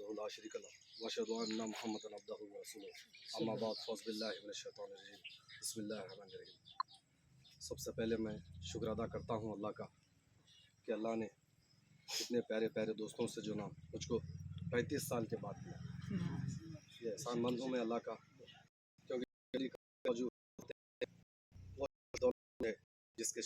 وحده لا شريك له واشهد ان محمدا عبده ورسوله اما بعد فاعوذ باللہ من الشیطان الرجیم بسم اللہ الرحمن الرحیم۔ سب سے پہلے میں شکر ادا کرتا ہوں اللہ کا کہ اللہ نے اتنے پیارے پیارے دوستوں سے جو نا مجھ کو 35 سال کے بعد ملا۔ یہ احسان مند ہوں میں اللہ کا، کیونکہ جو ہے جس کے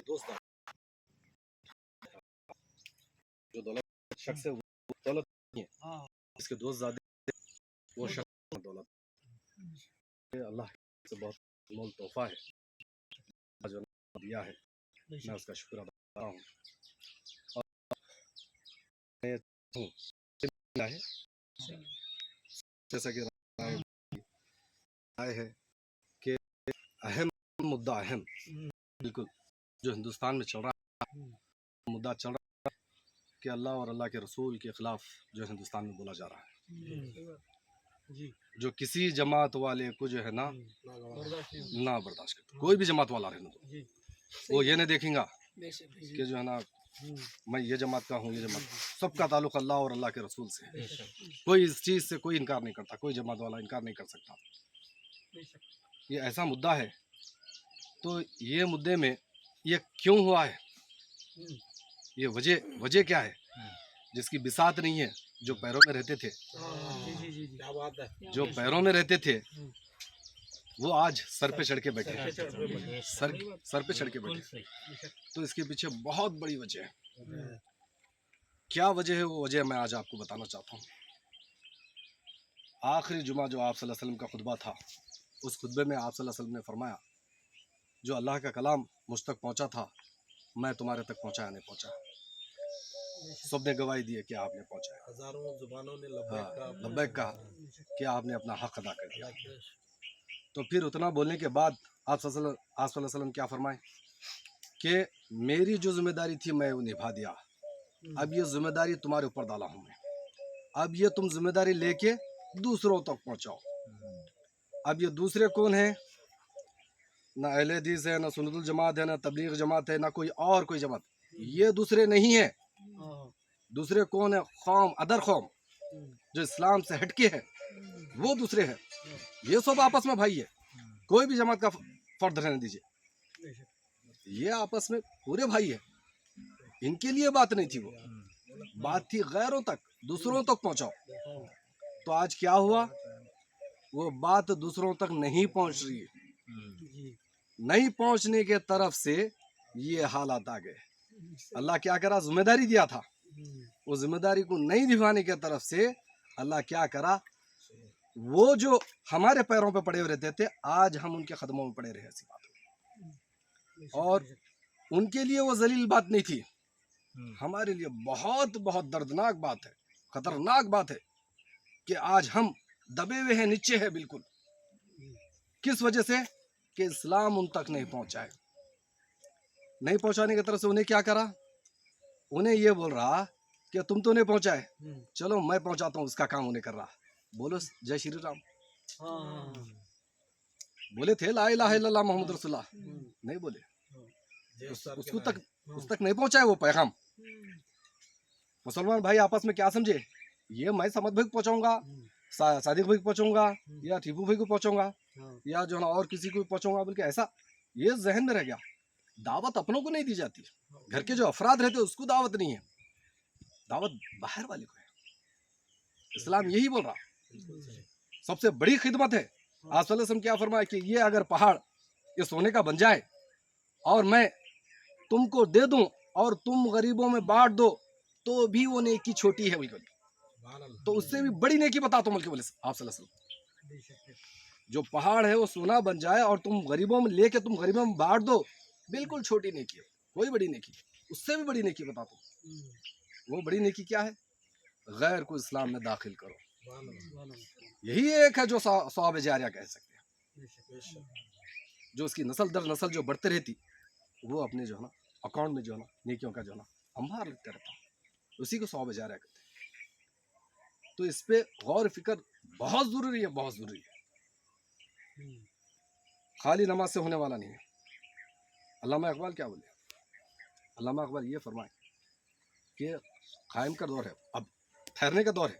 دوست جو دولت شخص ہے وہ دولت نہیں ہے، جس کے دوست زیادہ وہ شخص دولت اللہ سے بہت مول تحفہ ہے جو دیا ہے، میں اس کا شکر ادا کر رہا ہوں۔ اور جیسا کہ رائے ہے کہ اہم مدعا اہم بالکل جو ہندوستان میں چل رہا ہے، مدعا چل رہا ہے کہ اللہ اور اللہ کے رسول کے خلاف جو ہندوستان میں بولا جا رہا ہے، جو کسی جماعت والے کو جو ہے نا نہ برداشت کرتا، کوئی بھی جماعت والا رہنے دو، وہ یہ نہیں دیکھیں گا کہ جو ہے نا میں یہ جماعت کا ہوں، یہ جماعت، سب کا تعلق اللہ اور اللہ کے رسول سے ہے۔ کوئی اس چیز سے کوئی انکار نہیں کرتا، کوئی جماعت والا انکار نہیں کر سکتا۔ یہ ایسا مدعا ہے، تو یہ مدعے میں یہ کیوں ہوا ہے، یہ وجہ کیا ہے جس کی بساط نہیں ہے؟ جو پیروں میں رہتے تھے، جو پیروں میں رہتے تھے وہ آج سر پہ چڑھ کے بیٹھے، سر پہ چڑھ کے بیٹھے، تو اس کے پیچھے بہت بڑی وجہ ہے۔ کیا وجہ ہے؟ وہ وجہ میں آج آپ کو بتانا چاہتا ہوں۔ آخری جمعہ جو آپ صلی اللہ علیہ وسلم کا خطبہ تھا، اس خطبے میں آپ صلی اللہ علیہ وسلم نے فرمایا جو اللہ کا کلام مجھ تک پہنچا تھا میں تمہارے تک پہنچایا نہیں پہنچا، سب نے گواہی دی ہے کہ آپ نے پہنچایا، ہزاروں زبانوں نے لبیک کہا کہ آپ نے اپنا حق ادا کر دیا۔ تو پھر اتنا بولنے کے بعد آپ صلی اللہ علیہ وسلم کیا فرمائے کہ میری جو ذمہ داری تھی میں وہ نبھا دیا، اب یہ ذمہ داری تمہارے اوپر ڈالا ہوں میں، اب یہ تم ذمہ داری لے کے دوسروں تک پہنچاؤ۔ اب یہ دوسرے کون ہیں؟ نہ اہل حدیث ہے، نہ سنت الجماعت ہے، نہ تبلیغ جماعت ہے، نہ کوئی جماعت، یہ دوسرے نہیں ہیں۔ دوسرے کون ہیں؟ قوم، ادر قوم جو اسلام سے ہٹ کے ہے، وہ دوسرے ہیں۔ یہ سب آپس میں بھائی ہے، کوئی بھی جماعت کا فرد رہنے دیجیے، یہ آپس میں پورے بھائی ہے۔ ان کے لیے بات نہیں تھی، وہ بات تھی غیروں تک، دوسروں تک پہنچاؤ۔ تو آج کیا ہوا؟ وہ بات دوسروں تک نہیں پہنچ رہی ہے، نہیں پہنچنے کے طرف سے یہ حالات آ گئے۔ اللہ کیا کرا؟ ذمہ داری دیا تھا، وہ ذمہ داری کو نہیں نبھانے کی طرف سے اللہ کیا کرا؟ وہ جو ہمارے پیروں پہ پڑے ہوئے رہتے تھے آج ہم ان کے قدموں میں پڑے رہے، ایسی بات۔ اور ان کے لیے وہ ذلیل بات نہیں تھی، ہمارے لیے بہت بہت دردناک بات ہے، خطرناک بات ہے کہ آج ہم دبے ہوئے ہیں، نیچے ہیں بالکل۔ کس وجہ سے؟ کہ اسلام ان تک نہیں پہنچائے، نہیں پہنچانے کی طرف سے انہیں کیا کرا؟ انہیں یہ بول رہا کہ تم تو نہیں پہنچائے، چلو میں پہنچاتا ہوں، اس کا کام انہیں کر رہا۔ بولو جے شری رام، بولے تھے لا الہ الا اللہ محمد رسول اللہ، نہیں بولے، اس تک نہیں پہنچائے وہ پیغام۔ مسلمان بھائی آپس میں کیا سمجھے؟ یہ میں سمجھ بھائی پہنچاؤں گا، صادق بھائی کو پہنچاؤں گا، یا ٹیپو بھائی کو پہنچاؤں گا، یا جو ہے نا اور کسی کو پہنچاؤں گا، بلکہ ایسا یہ ذہن میں رہ گیا۔ دعوت اپنوں کو نہیں دی جاتی، گھر کے جو افراد رہتے اس کو دعوت نہیں ہے، دعوت باہر والے کو ہے۔ اسلام یہی بول رہا، سب سے بڑی خدمت ہے۔ آپ صلی اللہ علیہ وسلم کیا فرمایا کہ یہ اگر پہاڑ یہ سونے کا بن جائے اور میں تم کو دے دوں اور تم غریبوں میں بانٹ دو تو بھی وہ نیکی چھوٹی ہے بالکل، تو اس سے بھی بڑی نیکی بتاتا ہوں، بلکہ بولے آپ صلی اللہ علیہ وسلم، جو پہاڑ ہے وہ سونا بن جائے اور تم غریبوں میں لے کے تم غریبوں میں بانٹ دو، بالکل چھوٹی نیکی ہے، کوئی بڑی نیکی، اس سے بھی بڑی نیکی بتاتا ہوں۔ وہ بڑی نیکی کیا ہے؟ غیر کو اسلام میں داخل کرو، یہی ایک ہے جو ثواب جاریہ کہہ سکتے ہیں، جو اس کی نسل در نسل جو بڑھتے رہتی، وہ اپنے جو ہے نا اکاؤنٹ میں جو ہے نا نیکیوں کا جو ہے نا انبار لگتا رہتا، اسی کو ثواب جاریہ کہتے ہیں۔ تو اس پہ غور فکر بہت ضروری ہے، بہت ضروری ہے، خالی نماز سے ہونے والا نہیں ہے۔ علامہ اقبال کیا بولے؟ علامہ اقبال یہ فرمائے کہ قائم کا دور ہے، اب ٹھہرنے کا دور ہے،